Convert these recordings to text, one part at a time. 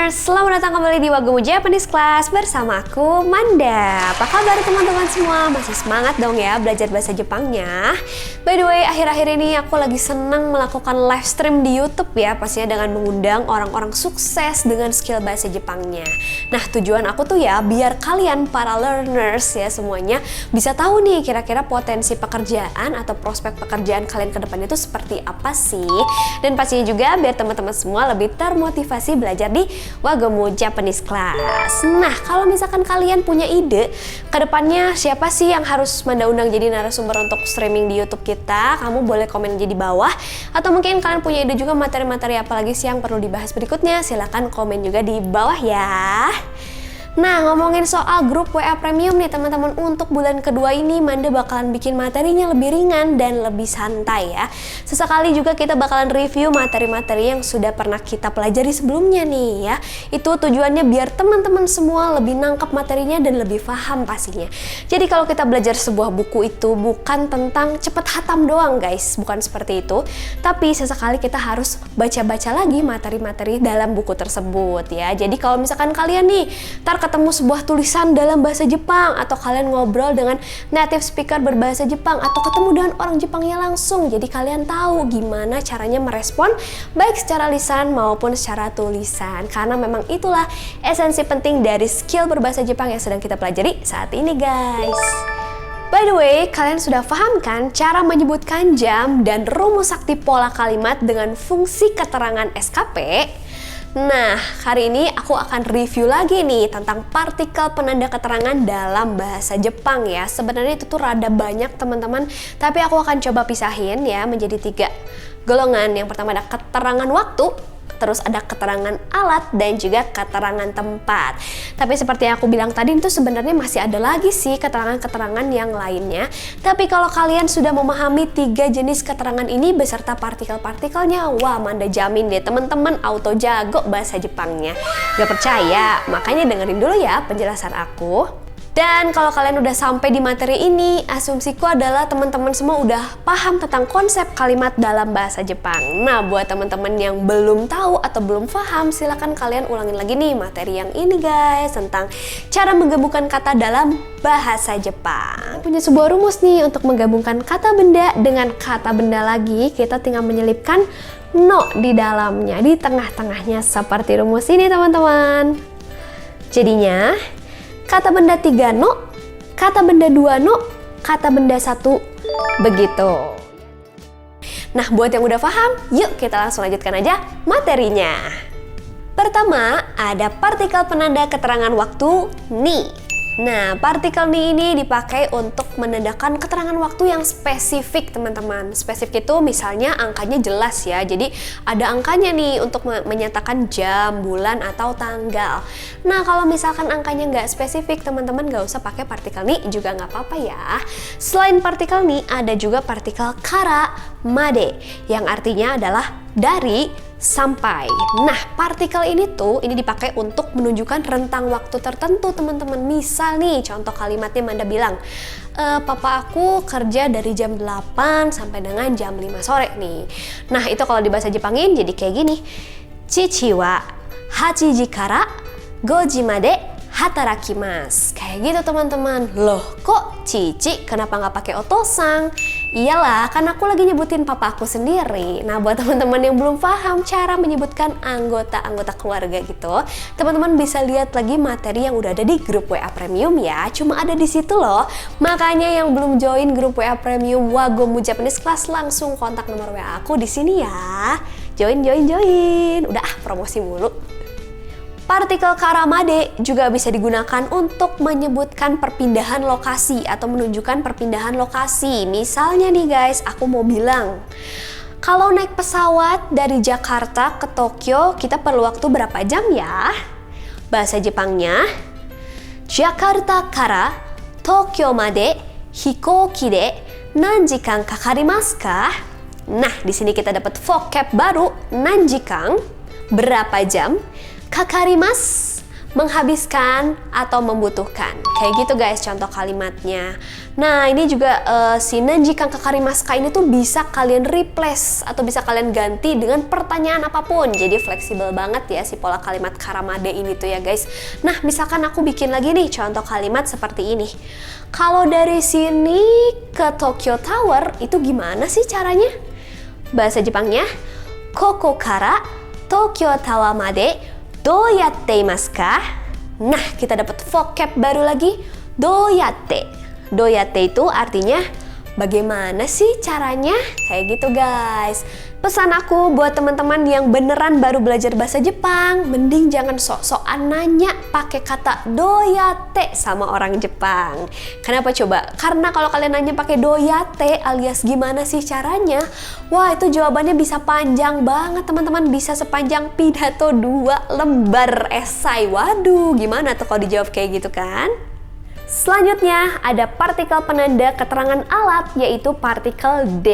learners, selamat datang kembali di Wagomu Japanese Class bersama aku, Manda. Apa kabar teman-teman semua? Masih semangat dong ya belajar bahasa Jepangnya? By the way, akhir-akhir ini aku lagi senang melakukan live stream di YouTube ya, pastinya dengan mengundang orang-orang sukses dengan skill bahasa Jepangnya. Nah, tujuan aku tuh ya, biar kalian para learners ya semuanya bisa tahu nih kira-kira potensi pekerjaan atau prospek pekerjaan kalian ke depannya itu seperti apa sih? Dan pastinya juga biar teman-teman semua lebih termotivasi belajar di Wagomu Japanese Class. Nah, kalau misalkan kalian punya ide kedepannya siapa sih yang harus Manda undang jadi narasumber untuk streaming di YouTube kita, kamu boleh komen aja di bawah. Atau mungkin kalian punya ide juga materi-materi apa lagi sih yang perlu dibahas berikutnya, silahkan komen juga di bawah ya. Nah, ngomongin soal grup WA Premium nih teman-teman, untuk bulan kedua ini Manda bakalan bikin materinya lebih ringan dan lebih santai ya. Sesekali juga kita bakalan review materi-materi yang sudah pernah kita pelajari sebelumnya nih ya. Itu tujuannya biar teman-teman semua lebih nangkep materinya dan lebih paham pastinya. Jadi kalau kita belajar sebuah buku itu bukan tentang cepet hatam doang guys, bukan seperti itu. Tapi sesekali kita harus baca-baca lagi materi-materi dalam buku tersebut ya. Jadi kalau misalkan kalian nih ketemu sebuah tulisan dalam bahasa Jepang, atau kalian ngobrol dengan native speaker berbahasa Jepang, atau ketemu dengan orang Jepangnya langsung, jadi kalian tahu gimana caranya merespon baik secara lisan maupun secara tulisan, karena memang itulah esensi penting dari skill berbahasa Jepang yang sedang kita pelajari saat ini guys. By the way, kalian sudah paham kan cara menyebutkan jam dan rumus sakti pola kalimat dengan fungsi keterangan SKP? Nah, hari ini aku akan review lagi nih tentang partikel penanda keterangan dalam bahasa Jepang ya. Sebenarnya itu tuh rada banyak teman-teman, tapi aku akan coba pisahin ya menjadi 3 golongan. Yang pertama ada keterangan waktu, terus ada keterangan alat, dan juga keterangan tempat. Tapi seperti yang aku bilang tadi, itu sebenarnya masih ada lagi sih keterangan-keterangan yang lainnya. Tapi kalau kalian sudah memahami 3 jenis keterangan ini beserta partikel-partikelnya, wah Manda jamin deh teman-teman auto jago bahasa Jepangnya. Gak percaya? Makanya dengerin dulu ya penjelasan aku. Dan kalau kalian udah sampai di materi ini, asumsiku adalah teman-teman semua udah paham tentang konsep kalimat dalam bahasa Jepang. Nah, buat teman-teman yang belum tahu atau belum paham, silakan kalian ulangin lagi nih materi yang ini guys, tentang cara menggabungkan kata dalam bahasa Jepang. Punya sebuah rumus nih untuk menggabungkan kata benda dengan kata benda lagi, kita tinggal menyelipkan no di dalamnya, di tengah-tengahnya seperti rumus ini teman-teman. Jadinya kata benda 3 no, kata benda 2 no, kata benda 1 begitu. Nah, buat yang udah paham, yuk kita langsung lanjutkan aja materinya. Pertama, ada partikel penanda keterangan waktu ni. Nah, partikel ni ini dipakai untuk menandakan keterangan waktu yang spesifik teman-teman. Spesifik itu misalnya angkanya jelas ya, jadi ada angkanya nih untuk menyatakan jam, bulan, atau tanggal. Nah, kalau misalkan angkanya nggak spesifik, teman-teman nggak usah pakai partikel ni juga nggak apa-apa ya. Selain partikel ni, ada juga partikel kara made, yang artinya adalah dari sampai. Nah, partikel ini dipakai untuk menunjukkan rentang waktu tertentu teman-teman. Misal nih, contoh kalimatnya Manda bilang, papa aku kerja dari jam 8 sampai dengan jam 5 sore nih. Nah, itu kalau di bahasa Jepangin jadi kayak gini. Chichi wa 8 ji kara 5 ji made hatarakimasu. Kayak gitu teman-teman. Loh, kok Cici kenapa nggak pakai otosang? Iyalah, kan aku lagi nyebutin papa aku sendiri. Nah, buat teman-teman yang belum paham cara menyebutkan anggota-anggota keluarga gitu, teman-teman bisa lihat lagi materi yang udah ada di grup WA Premium ya. Cuma ada di situ loh. Makanya yang belum join grup WA Premium Wagomu Japanese Class, langsung kontak nomor WA aku di sini ya. Join. Udah promosi mulu. Partikel karamade juga bisa digunakan untuk menyebutkan perpindahan lokasi atau menunjukkan perpindahan lokasi. Misalnya nih guys, aku mau bilang, kalau naik pesawat dari Jakarta ke Tokyo, kita perlu waktu berapa jam ya? Bahasa Jepangnya, Jakarta kara Tokyo made hikouki de nanjikan kakarimasu ka? Nah, di sini kita dapat vocab baru, nanjikan, berapa jam, kakarimas, menghabiskan atau membutuhkan. Kayak gitu guys contoh kalimatnya. Nah ini juga si nanjikan kakarimasu ini tuh bisa kalian replace atau bisa kalian ganti dengan pertanyaan apapun. Jadi fleksibel banget ya si pola kalimat karamade ini tuh ya guys. Nah misalkan aku bikin lagi nih contoh kalimat seperti ini. Kalau dari sini ke Tokyo Tower itu gimana sih caranya? Bahasa Jepangnya, Koko kara Tokyo Tower made doyatte imasu ka? Nah, kita dapat vocab baru lagi, doyatte. Doyatte itu artinya bagaimana sih caranya? Kayak gitu guys. Pesan aku buat teman-teman yang beneran baru belajar bahasa Jepang, mending jangan sok-sokan nanya pakai kata doyate sama orang Jepang. Kenapa coba? Karena kalau kalian nanya pakai doyate alias gimana sih caranya, wah itu jawabannya bisa panjang banget teman-teman, bisa sepanjang pidato 2 lembar esai. Waduh, gimana tuh kalau dijawab kayak gitu kan? Selanjutnya ada partikel penanda keterangan alat yaitu partikel D.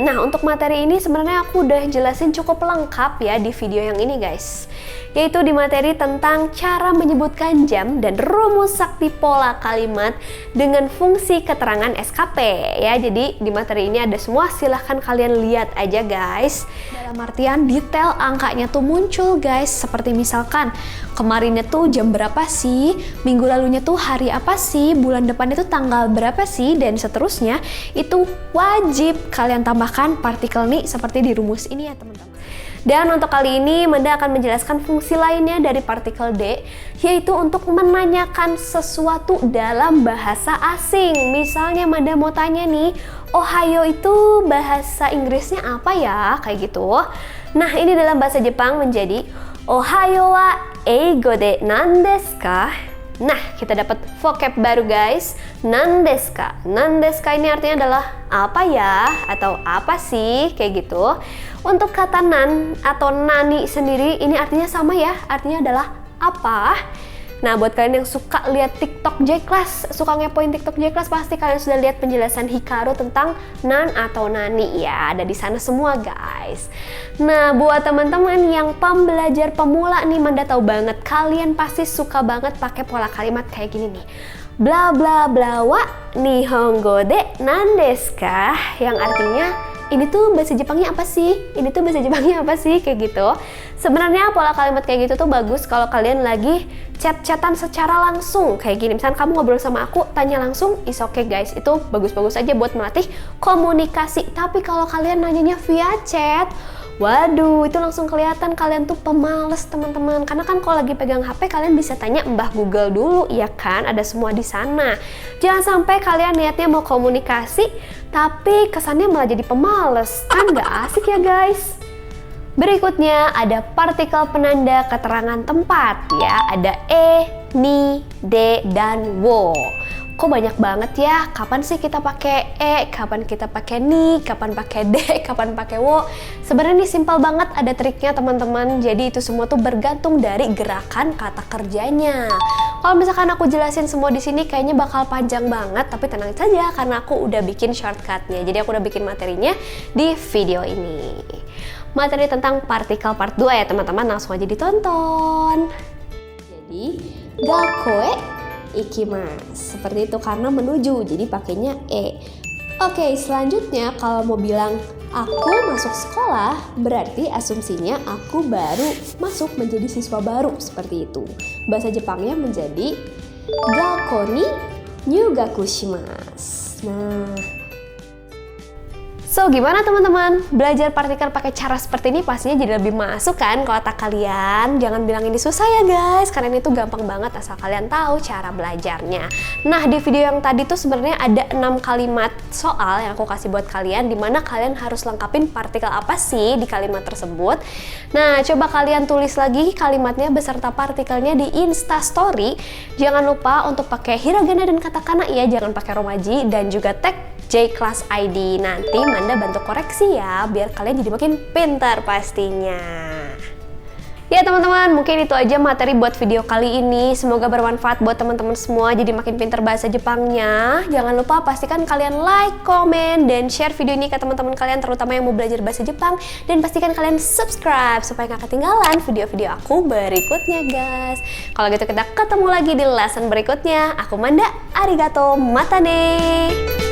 Nah untuk materi ini sebenarnya aku udah jelasin cukup lengkap ya di video yang ini guys. Yaitu di materi tentang cara menyebutkan jam dan rumus sakti pola kalimat dengan fungsi keterangan SKP ya. Jadi di materi ini ada semua, silahkan kalian lihat aja guys. Dalam artian detail angkanya tuh muncul guys. Seperti misalkan kemarinnya tuh jam berapa sih, minggu lalunya tuh hari apa sih, bulan depannya tuh tanggal berapa sih, dan seterusnya. Itu wajib kalian tambahkan partikel nih seperti di rumus ini ya teman-teman. Dan untuk kali ini Manda akan menjelaskan fungsi lainnya dari partikel D, yaitu untuk menanyakan sesuatu dalam bahasa asing. Misalnya Manda mau tanya nih, Ohayo itu bahasa Inggrisnya apa ya? Kayak gitu. Nah ini dalam bahasa Jepang menjadi Ohayo wa eigo de nan desu ka? Nah, kita dapat vocab baru guys. Nandeska. Nandeska ini artinya adalah apa ya? Atau apa sih? Kayak gitu. Untuk kata nan atau nani sendiri ini artinya sama ya. Artinya adalah apa? Nah, buat kalian yang suka lihat TikTok J-Class, suka ngepoin TikTok J-Class, pasti kalian sudah lihat penjelasan Hikaru tentang nan atau nani ya. Ada di sana semua guys. Nah, buat teman-teman yang pembelajar pemula nih, Manda tahu banget kalian pasti suka banget pakai pola kalimat kayak gini nih. Bla bla bla wa nihongo de nan desu ka? Yang artinya ini tuh bahasa Jepangnya apa sih? Ini tuh bahasa Jepangnya apa sih? Kayak gitu. Sebenarnya pola kalimat kayak gitu tuh bagus kalau kalian lagi chat-chatan secara langsung. Kayak gini, misalnya kamu ngobrol sama aku, tanya langsung, is okay guys. Itu bagus-bagus aja buat melatih komunikasi. Tapi kalau kalian nanyanya via chat, waduh, itu langsung kelihatan kalian tuh pemalas teman-teman. Karena kan kalau lagi pegang HP kalian bisa tanya Mbah Google dulu, ya kan? Ada semua di sana. Jangan sampai kalian niatnya mau komunikasi, tapi kesannya malah jadi pemalas. Kan nggak asik ya guys. Berikutnya ada partikel penanda keterangan tempat ya. Ada e, ni, de, dan wo. Kok banyak banget ya? Kapan sih kita pakai e, kapan kita pakai ni, kapan pakai de, kapan pakai wo? Sebenarnya ini simpel banget, ada triknya teman-teman. Jadi itu semua tuh bergantung dari gerakan kata kerjanya. Kalau misalkan aku jelasin semua di sini kayaknya bakal panjang banget, tapi tenang saja karena aku udah bikin shortcutnya. Jadi aku udah bikin materinya di video ini. Materi tentang partikel part 2 ya teman-teman, langsung aja ditonton. Jadi, gakoe ikimasu. Seperti itu karena menuju, jadi pakainya e. Oke, selanjutnya kalau mau bilang aku masuk sekolah, berarti asumsinya aku baru masuk menjadi siswa baru, seperti itu. Bahasa Jepangnya menjadi gakko ni nyugaku shimasu. Nah, so gimana teman-teman? Belajar partikel pakai cara seperti ini pastinya jadi lebih masuk kan ke otak kalian. Jangan bilang ini susah ya guys, karena ini tuh gampang banget asal kalian tahu cara belajarnya. Nah di video yang tadi tuh sebenarnya ada 6 kalimat soal yang aku kasih buat kalian, dimana kalian harus lengkapin partikel apa sih di kalimat tersebut. Nah coba kalian tulis lagi kalimatnya beserta partikelnya di Instastory. Jangan lupa untuk pakai hiragana dan katakana ya, jangan pakai romaji, dan juga tag J-Class ID. Nanti Manda bantu koreksi ya, biar kalian jadi makin pintar pastinya. Ya teman-teman, mungkin itu aja materi buat video kali ini. Semoga bermanfaat buat teman-teman semua, jadi makin pinter bahasa Jepangnya. Jangan lupa pastikan kalian like, komen, dan share video ini ke teman-teman kalian, terutama yang mau belajar bahasa Jepang. Dan pastikan kalian subscribe supaya gak ketinggalan video-video aku berikutnya guys. Kalau gitu kita ketemu lagi di lesson berikutnya. Aku Manda, arigato, matane!